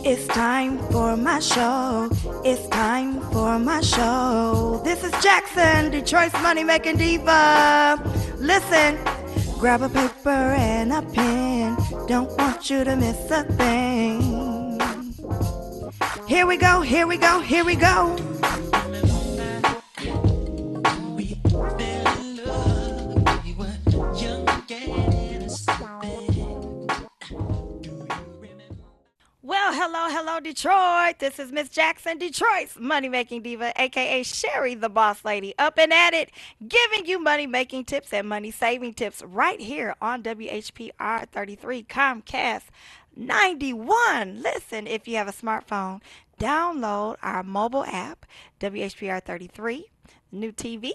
It's time for my show. It's time for my show. This is Jackson, Detroit's money making diva. Listen, grab a paper and a pen. Don't want you to miss a thing. Here we go, here we go, here we go. Well, hello, Detroit. This is Miss Jackson, Detroit's money making diva, aka Sherry, the boss lady, up and at it, giving you money making tips and money saving tips right here on WHPR 33 Comcast 91. Listen, if you have a smartphone, download our mobile app, WHPR 33, new TV,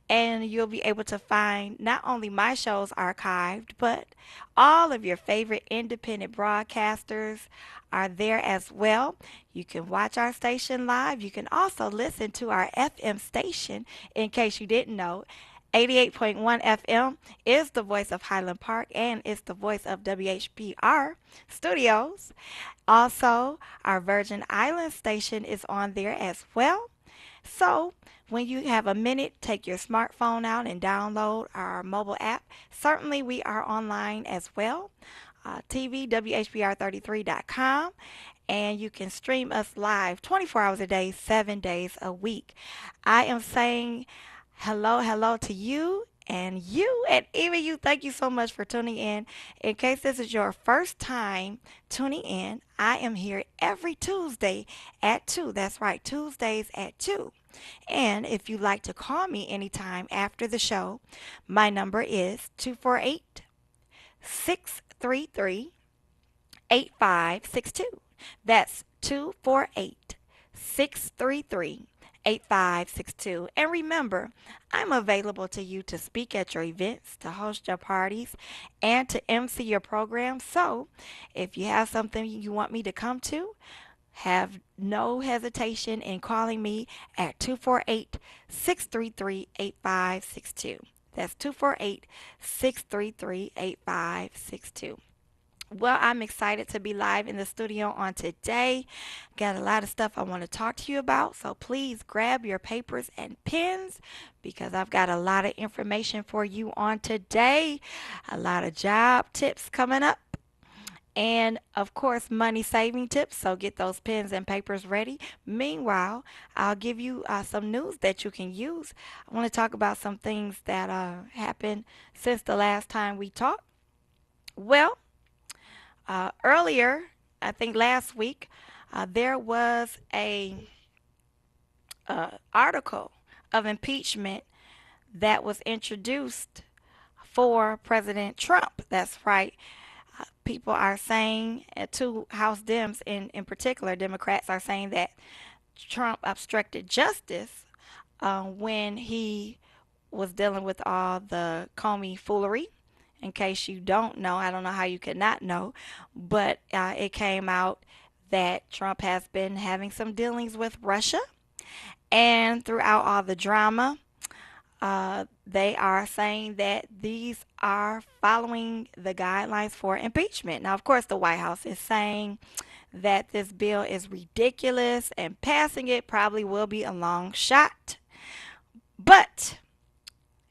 and you'll be able to find not only my shows archived, but all of your favorite independent broadcasters are there as well. You can watch our station live. You can also listen to our FM station in case you didn't know. 88.1 FM is the voice of Highland Park and it's the voice of WHPR Studios. Also, our Virgin Islands station is on there as well. So, when you have a minute, take your smartphone out and download our mobile app. Certainly, we are online as well. TV, WHBR33.com, and you can stream us live 24 hours a day, 7 days a week. I am saying hello to you. And even you, thank you so much for tuning in. In case this is your first time tuning in, I am here every Tuesday at 2. That's right, Tuesdays at 2. And if you'd like to call me anytime after the show, my number is 248 633 8562. That's 248 633 8562. And remember, I'm available to you to speak at your events, to host your parties, and to MC your program. So if you have something you want me to come to, have no hesitation in calling me at 248 633 8562. That's 248 633 8562. Well, I'm excited to be live in the studio on today. Got a lot of stuff I want to talk to you about, so please grab your papers and pens because I've got a lot of information for you on today. A lot of job tips coming up. And of course, money saving tips. So get those pens and papers ready. Meanwhile, I'll give you some news that you can use. I want to talk about some things that happened since the last time we talked. Well, earlier, I think last week, there was a article of impeachment that was introduced for President Trump. That's right. People are saying, two House Dems in particular, Democrats are saying that Trump obstructed justice when he was dealing with all the Comey foolery. In case you don't know, I don't know how you could not know, but it came out that Trump has been having some dealings with Russia. And throughout all the drama, they are saying that these are following the guidelines for impeachment. Now, of course, the White House is saying that this bill is ridiculous and passing it probably will be a long shot. But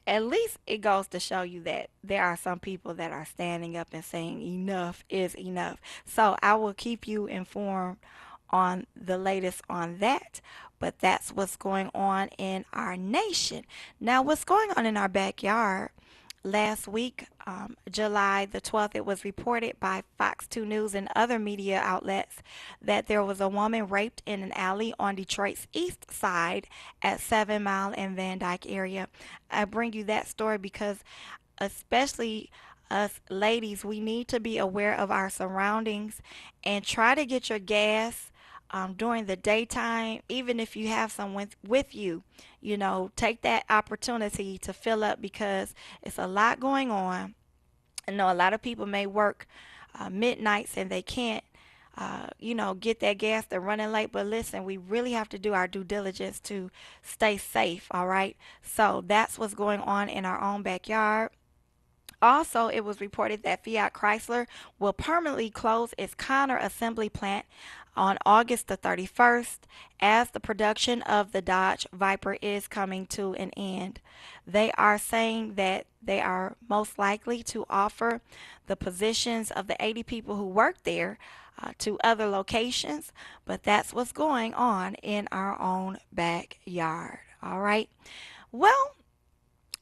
at least it goes to show you that there are some people that are standing up and saying enough is enough. So I will keep you informed on the latest on that. But that's what's going on in our nation. Now, what's going on in our backyard? Last week, July the 12th, it was reported by Fox 2 News and other media outlets that there was a woman raped in an alley on Detroit's east side at 7 Mile and Van Dyke area. I bring you that story because especially us ladies, we need to be aware of our surroundings and try to get your gas during the daytime, even if you have someone with you, take that opportunity to fill up because it's a lot going on. I know a lot of people may work midnights and they can't, get that gas. They're running late. But listen, we really have to do our due diligence to stay safe. All right. So that's what's going on in our own backyard. Also, it was reported that Fiat Chrysler will permanently close its Connor assembly plant on August the 31st as the production of the Dodge Viper is coming to an end. They are saying that they are most likely to offer the positions of the 80 people who work there to other locations, but that's what's going on in our own backyard. All right. Well,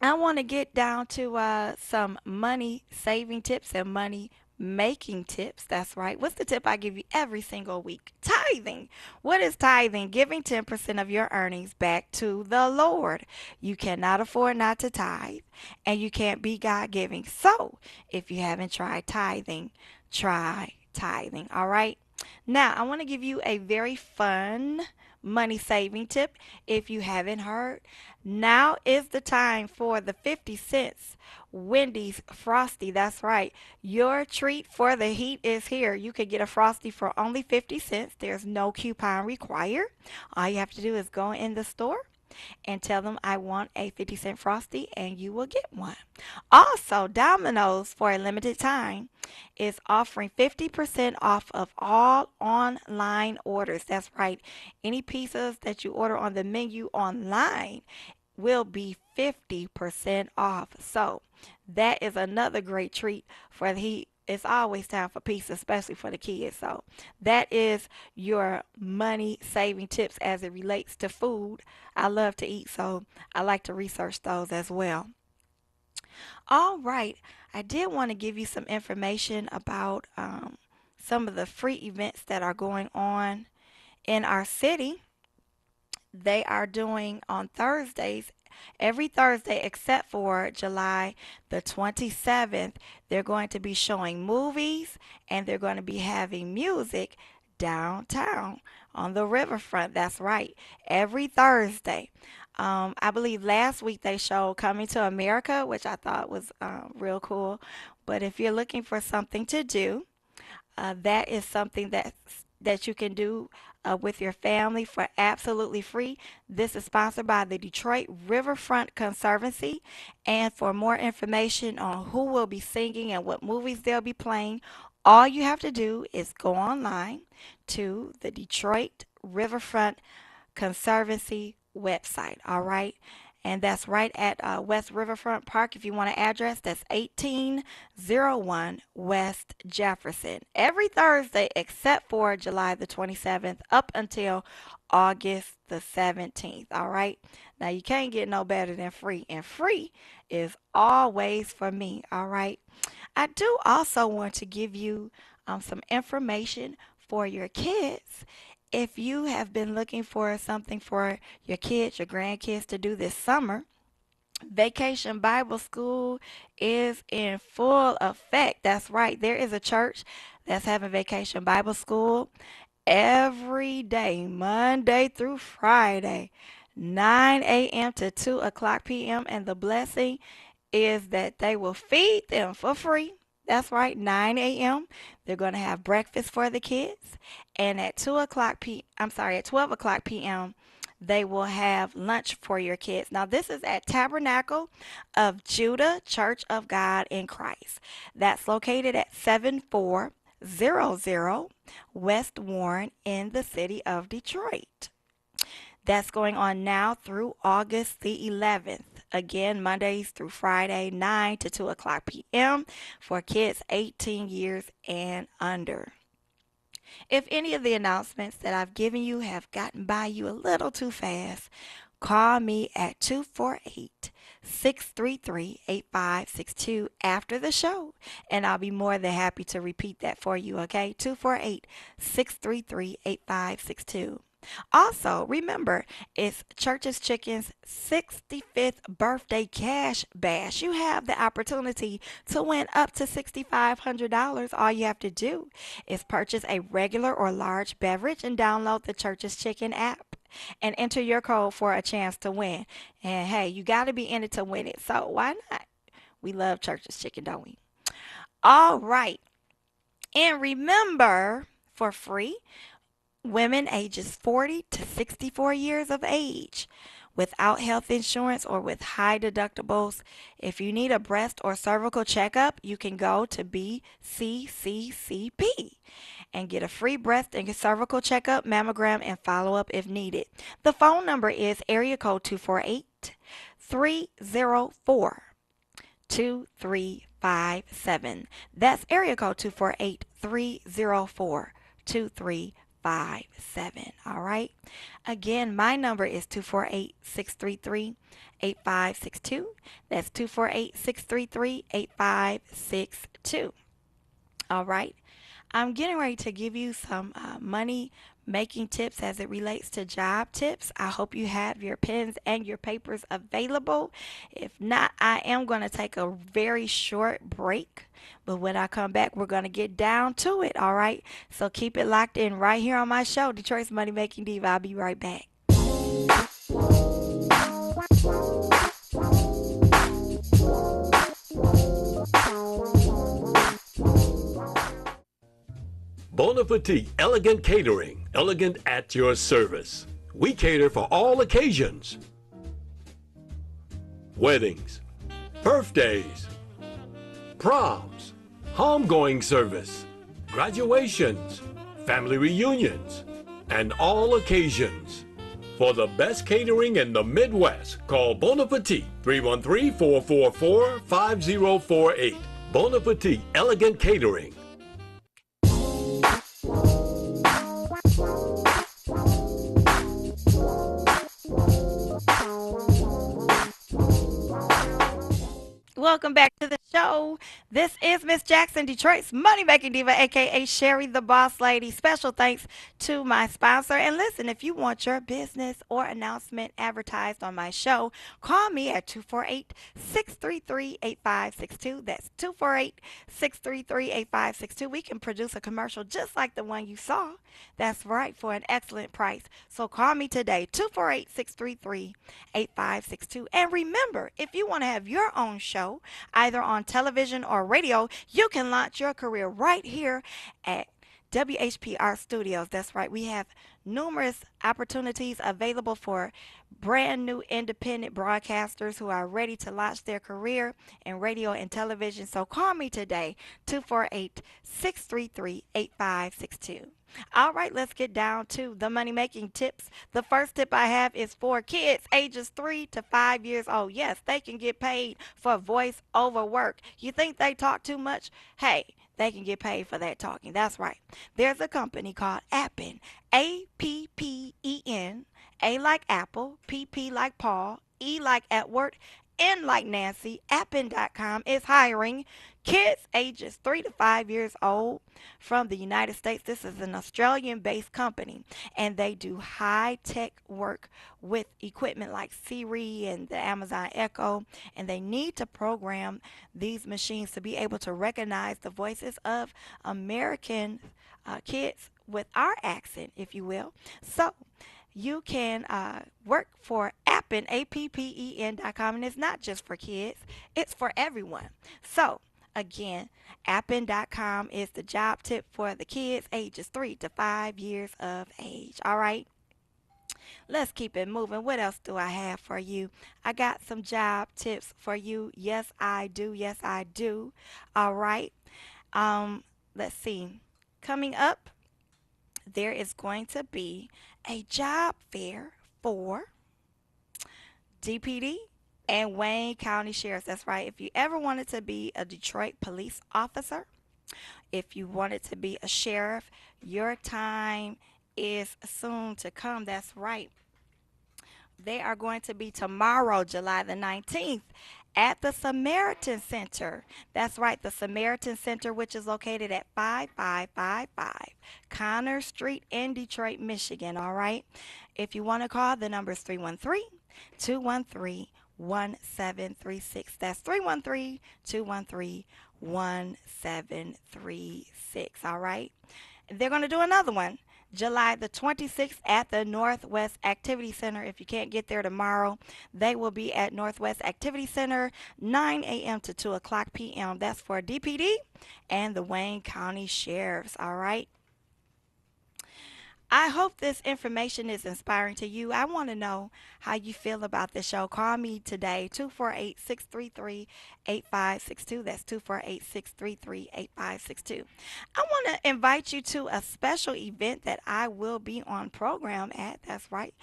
I want to get down to some money saving tips and money making tips. That's right. What's the tip I give you every single week? Tithing. What is tithing? Giving 10% of your earnings back to the Lord. You cannot afford not to tithe, and you can't be God giving. So, if you haven't tried tithing, try tithing. All right. Now, I want to give you a very fun money saving tip if you haven't heard. Now is the time for the 50 cents Wendy's Frosty. That's right. Your treat for the heat is here. You can get a Frosty for only 50 cents. There's no coupon required. All you have to do is go in the store and tell them I want a 50-cent Frosty and you will get one. Also, Domino's for a limited time is offering 50% off of all online orders. That's right. Any pizzas that you order on the menu online will be 50% off. So that is another great treat for the heat. It's always time for pizza, especially for the kids. So that is your money saving tips as it relates to food. I love to eat, so I like to research those as well. All right, I did want to give you some information about some of the free events that are going on in our city. They are doing on Thursdays, every Thursday except for July the 27th. They're going to be showing movies and they're going to be having music downtown on the riverfront. That's right, every Thursday. I believe last week they showed Coming to America, which I thought was real cool. But if you're looking for something to do, that is something that you can do with your family for absolutely free. This is sponsored by the Detroit Riverfront Conservancy. And for more information on who will be singing and what movies they'll be playing, all you have to do is go online to the Detroit Riverfront Conservancy website. All right. And that's right at West Riverfront Park. If you want an address, that's 1801 West Jefferson. Every Thursday except for July the 27th up until August the 17th. All right. Now you can't get no better than free. And free is always for me. All right. I do also want to give you some information for your kids. If you have been looking for something for your kids, your grandkids to do this summer, Vacation Bible School is in full effect. That's right. There is a church that's having Vacation Bible School every day, Monday through Friday, 9 a.m. to 2 o'clock p.m. And the blessing is that they will feed them for free. That's right, 9 a.m. They're going to have breakfast for the kids. And at 12 o'clock p.m., they will have lunch for your kids. Now, this is at Tabernacle of Judah Church of God in Christ. That's located at 7400 West Warren in the city of Detroit. That's going on now through August the 11th. Again, Mondays through Friday, 9 to 2 o'clock p.m. for kids 18 years and under. If any of the announcements that I've given you have gotten by you a little too fast, call me at 248-633-8562 after the show, and I'll be more than happy to repeat that for you, okay? 248-633-8562. Also, remember, it's Church's Chicken's 65th birthday cash bash. You have the opportunity to win up to $6,500. All you have to do is purchase a regular or large beverage and download the Church's Chicken app and enter your code for a chance to win. And hey, you got to be in it to win it. So why not? We love Church's Chicken, don't we? All right. And remember, for free, women ages 40 to 64 years of age without health insurance or with high deductibles. If you need a breast or cervical checkup, you can go to BCCCP and get a free breast and cervical checkup, mammogram, and follow up if needed. The phone number is area code 248 304 2357. That's area code 248 304 2357. All right. Again, my number is 248 633 8562. That's 248 633 8562. All right. I'm getting ready to give you some money making tips as it relates to job tips. I hope you have your pens and your papers available. If not, I am going to take a very short break. But when I come back, we're going to get down to it. All right. So keep it locked in right here on my show, Detroit's Money Making Diva. I'll be right back. Bon Appetit Elegant Catering, elegant at your service. We cater for all occasions. Weddings, birthdays, proms, homegoing service, graduations, family reunions, and all occasions. For the best catering in the Midwest, call Bon Appetit 313-444-5048. Bon Appetit Elegant Catering. Welcome back to the show. This is Miss Jackson, Detroit's Money Making Diva, aka Sherry the Boss Lady. Special thanks to my sponsor. And listen, if you want your business or announcement advertised on my show, call me at 248-633-8562. That's 248-633-8562. We can produce a commercial just like the one you saw. That's right, for an excellent price. So call me today, 248-633-8562. And remember, if you want to have your own show, either on television or radio, you can launch your career right here at WHPR Studios. That's right. We have numerous opportunities available for brand new independent broadcasters who are ready to launch their career in radio and television. So call me today, 248-633-8562. All right, let's get down to the money making tips. The first tip I have is for kids ages 3 to 5 years old. Yes, they can get paid for voice over work. You think they talk too much? Hey, they can get paid for that talking. That's right. There's a company called Appen, Appen, A like Apple, PP like Paul, E like Edward, N like Nancy. Appen.com is hiring kids ages 3 to 5 years old from the United States. This is an Australian-based company, and they do high-tech work with equipment like Siri and the Amazon Echo, and they need to program these machines to be able to recognize the voices of American kids with our accent, if you will. So you can work for Appen, Appen.com, and it's not just for kids, it's for everyone. So again, Appen.com is the job tip for the kids ages 3 to 5 years of age. All right, let's keep it moving. What else do I have for you? I got some job tips for you. Yes, I do. Yes, I do. All right. Let's see. Coming up, there is going to be a job fair for DPD and Wayne County Sheriffs. That's right. If you ever wanted to be a Detroit police officer, if you wanted to be a sheriff, your time is soon to come. That's right. They are going to be tomorrow, July the 19th, at the Samaritan Center. That's right, the Samaritan Center, which is located at 5555 Connor Street in Detroit, Michigan. All right. If you want to call, the number is 313-213-1736. That's 313-213-1736. All right. They're going to do another one July the 26th at the Northwest Activity Center. If you can't get there tomorrow, they will be at Northwest Activity Center 9 a.m. to 2 o'clock p.m. That's for DPD and the Wayne County Sheriffs. All right. I hope this information is inspiring to you. I want to know how you feel about the show. Call me today, 248-633-8562. That's 248-633-8562. I want to invite you to a special event that I will be on program at. That's right.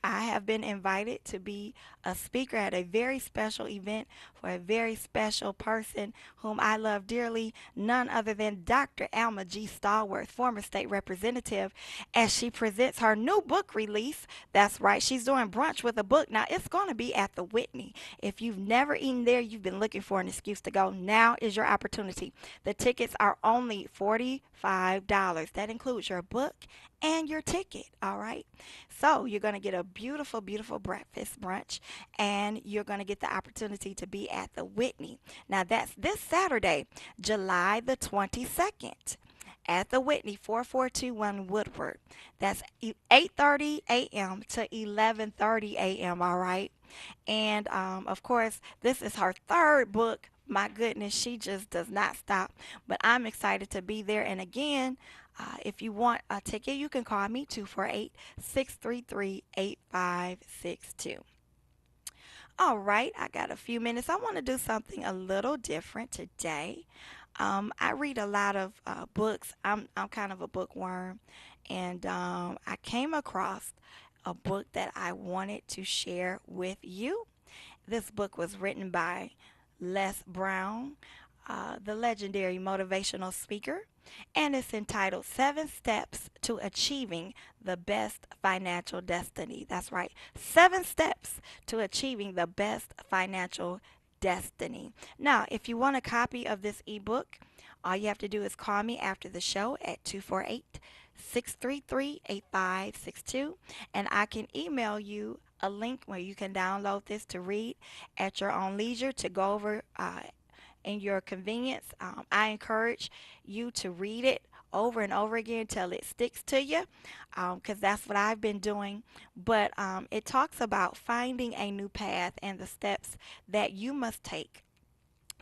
I have been invited to be a speaker at a very special event for a very special person whom I love dearly, none other than Dr. Alma G. Stallworth, former state representative, as she presents her new book release. That's right, she's doing brunch with a book. Now, it's going to be at the Whitney. If you've never eaten there, you've been looking for an excuse to go. Now is your opportunity. The tickets are only $45. That includes your book and your ticket, all right? So you're going to get a beautiful, beautiful breakfast brunch, and you're going to get the opportunity to be at the Whitney. Now that's this Saturday, July the 22nd. At the Whitney, 4421 Woodward. That's 8:30 a.m. to 11:30 a.m. All right, and of course, this is her third book. My goodness, she just does not stop. But I'm excited to be there. And again, if you want a ticket, you can call me 248-633-8562. All right, I got a few minutes. I want to do something a little different today. I read a lot of books. I'm kind of a bookworm, and I came across a book that I wanted to share with you. This book was written by Les Brown, the legendary motivational speaker, and it's entitled Seven Steps to Achieving the Best Financial Destiny. That's right, seven steps to achieving the best financial destiny. Now, if you want a copy of this ebook, all you have to do is call me after the show at 248-633-8562, and I can email you a link where you can download this to read at your own leisure, to go over in your convenience. I encourage you to read it over and over again till it sticks to you, because that's what I've been doing. But it talks about finding a new path and the steps that you must take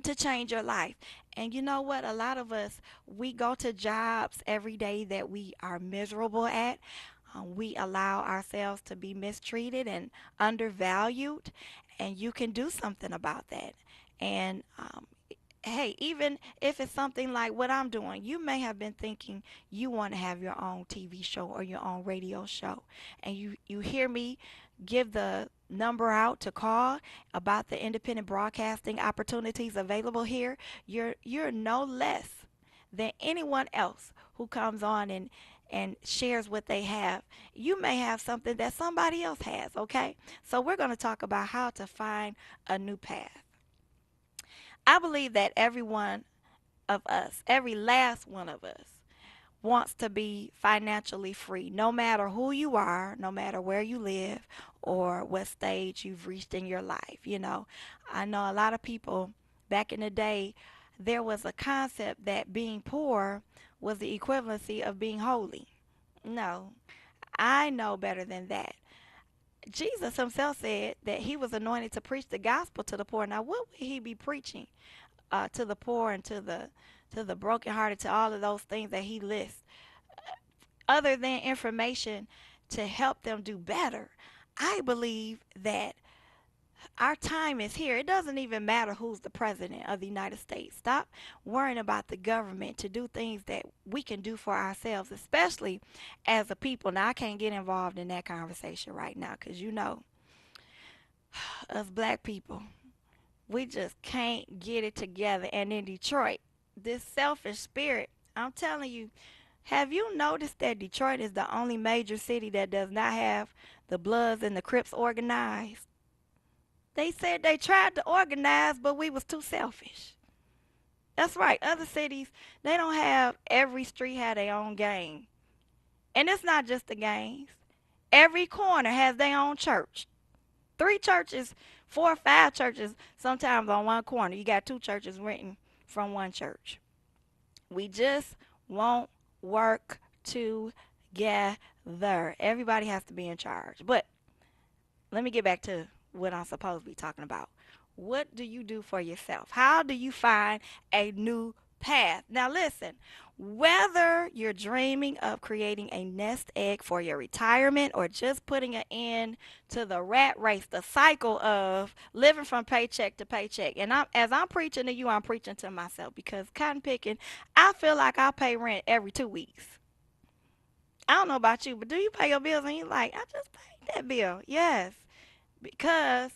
to change your life. And you know what? A lot of us, we go to jobs every day that we are miserable at. We allow ourselves to be mistreated and undervalued, and you can do something about that. And hey, even if it's something like what I'm doing, you may have been thinking you want to have your own TV show or your own radio show, and you hear me give the number out to call about the independent broadcasting opportunities available here. You're no less than anyone else who comes on and shares what they have. You may have something that somebody else has, okay? So we're going to talk about how to find a new path. I believe that every one of us, every last one of us, wants to be financially free, no matter who you are, no matter where you live, or what stage you've reached in your life. I know a lot of people back in the day, there was a concept that being poor was the equivalency of being holy. No, I know better than that. Jesus himself said that he was anointed to preach the gospel to the poor. Now, what would he be preaching to the poor and to the brokenhearted, to all of those things that he lists, other than information to help them do better? I believe that our time is here. It doesn't even matter who's the president of the United States. Stop worrying about the government to do things that we can do for ourselves, especially as a people. Now, I can't get involved in that conversation right now because us black people, we just can't get it together. And in Detroit, this selfish spirit, I'm telling you, have you noticed that Detroit is the only major city that does not have the Bloods and the Crips organized? They said they tried to organize, but we was too selfish. That's right. Other cities, they don't have every street have their own gang. And it's not just the gangs. Every corner has their own church. Three churches, four or five churches, sometimes on one corner. You got two churches renting from one church. We just won't work together. Everybody has to be in charge. But let me get back to what I'm supposed to be talking about. What do you do for yourself? How do you find a new path. Now, listen, whether you're dreaming of creating a nest egg for your retirement or just putting an end to the rat race, the cycle of living from paycheck to paycheck. And as I'm preaching to you, I'm preaching to myself because cotton picking, I feel like I pay rent every 2 weeks. I don't know about you, but do you pay your bills and you're like, I just paid that bill? Yes, because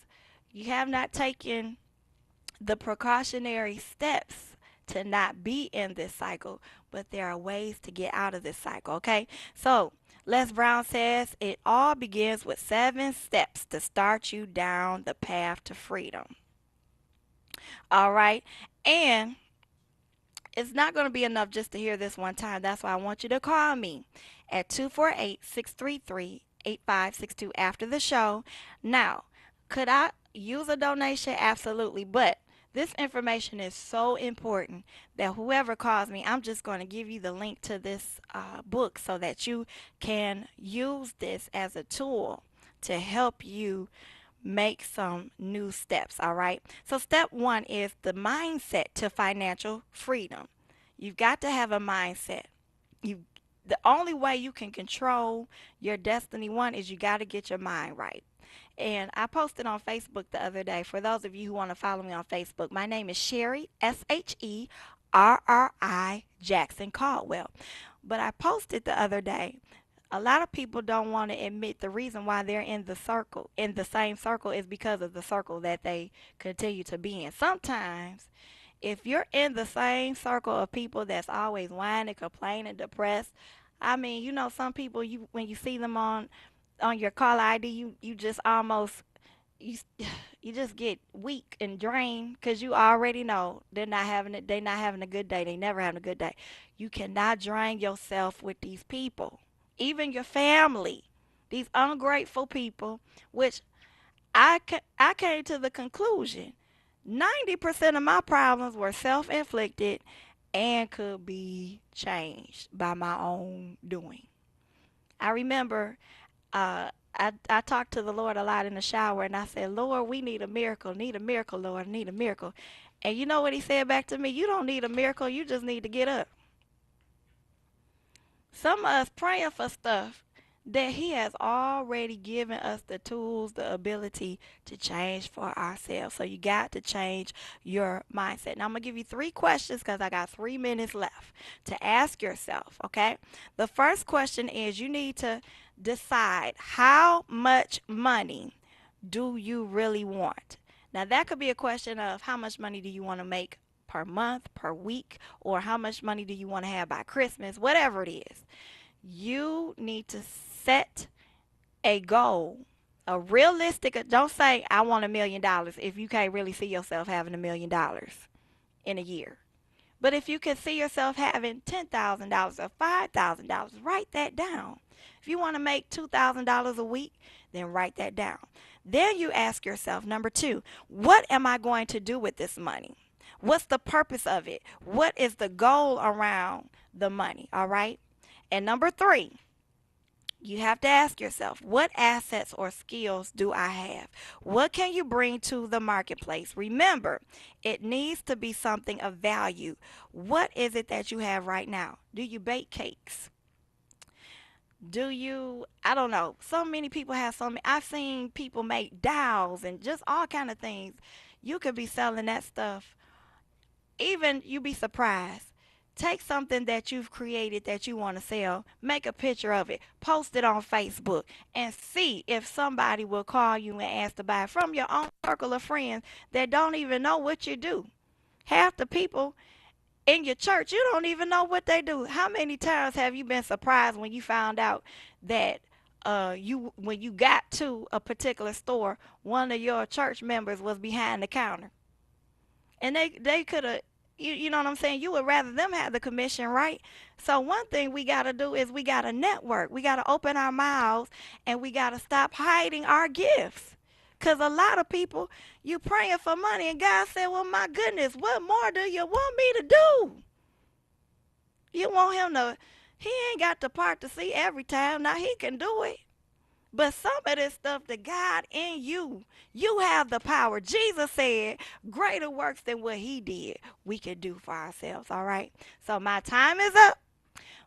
you have not taken the precautionary steps to not be in this cycle, but there are ways to get out of this cycle, okay? So, Les Brown says it all begins with 7 steps to start you down the path to freedom. All right? And it's not going to be enough just to hear this one time. That's why I want you to call me at 248-633-8562 after the show. Now, could I use a donation? Absolutely. But this information is so important that whoever calls me, I'm just going to give you the link to this book so that you can use this as a tool to help you make some new steps, all right? So step 1 is the mindset to financial freedom. You've got to have a mindset. You The only way you can control your destiny one is you got to get your mind right. And I posted on Facebook the other day. For those of you who want to follow me on Facebook, my name is Sherry Sherri Jackson Caldwell. But I posted the other day, a lot of people don't want to admit the reason why they're in the same circle is because of the circle that they continue to be in. Sometimes if you're in the same circle of people that's always whining, complaining, depressed, I mean, some people, you when you see them on your caller ID, you just almost you you just get weak and drained because you already know they're not having a good day. They never having a good day. You cannot drain yourself with these people, even your family, these ungrateful people, which I came to the conclusion 90% of my problems were self-inflicted and could be changed by my own doing. I remember I talked to the Lord a lot in the shower and I said, Lord, we need a miracle, Lord, need a miracle. And you know what he said back to me? You don't need a miracle, you just need to get up. Some of us praying for stuff that he has already given us the tools, the ability to change for ourselves. So you got to change your mindset. Now I'm going to give you 3 questions because I got 3 minutes left to ask yourself, okay? The first question is you need to decide how much money do you really want? Now that could be a question of how much money do you want to make per month, per week, or how much money do you want to have by Christmas, whatever it is. You need to set a goal, a realistic, don't say I want $1 million if you can't really see yourself having $1 million in a year. But if you can see yourself having $10,000 or $5,000, write that down. If you want to make $2,000 a week, then write that down. Then you ask yourself, number 2, what am I going to do with this money? What's the purpose of it? What is the goal around the money? All right. And number 3, you have to ask yourself, what assets or skills do I have? What can you bring to the marketplace? Remember, it needs to be something of value. What is it that you have right now? Do you bake cakes? Do you, I don't know, so many people have so many, I've seen people make dolls and just all kind of things. You could be selling that stuff. Even you'd be surprised. Take something that you've created that you want to sell, make a picture of it, post it on Facebook, and see if somebody will call you and ask to buy from your own circle of friends that don't even know what you do. Half the people in your church, you don't even know what they do. How many times have you been surprised when you found out that you when you got to a particular store, one of your church members was behind the counter? And they could have, you know what I'm saying? You would rather them have the commission, right? So one thing we got to do is we got to network. We got to open our mouths and we got to stop hiding our gifts. Because a lot of people, you praying for money and God said, well, my goodness, what more do you want me to do? You want him to, he ain't got to part the sea every time. Now he can do it. But some of this stuff that God in you, you have the power. Jesus said, greater works than what he did, we can do for ourselves. All right. So my time is up.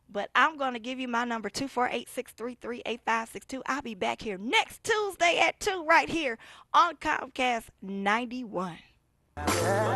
But I'm going to give you my number 248-633-8562. I'll be back here next Tuesday at 2 right here on Comcast 91.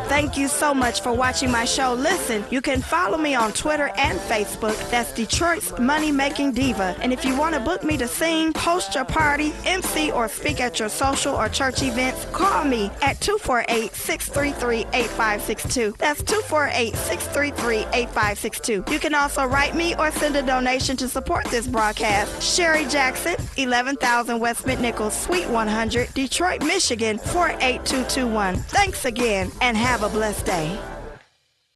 Thank you so much for watching my show. Listen, you can follow me on Twitter and Facebook. That's Detroit's Money Making Diva. And if you want to book me to sing, host your party, MC, or speak at your social or church events, call me at 248-633-8562. That's 248-633-8562. You can also write me or send a donation to support this broadcast. Sherry Jackson, 11,000 West McNichols, Suite 100, Detroit, Michigan, 48221. Thanks again and have a blessed day.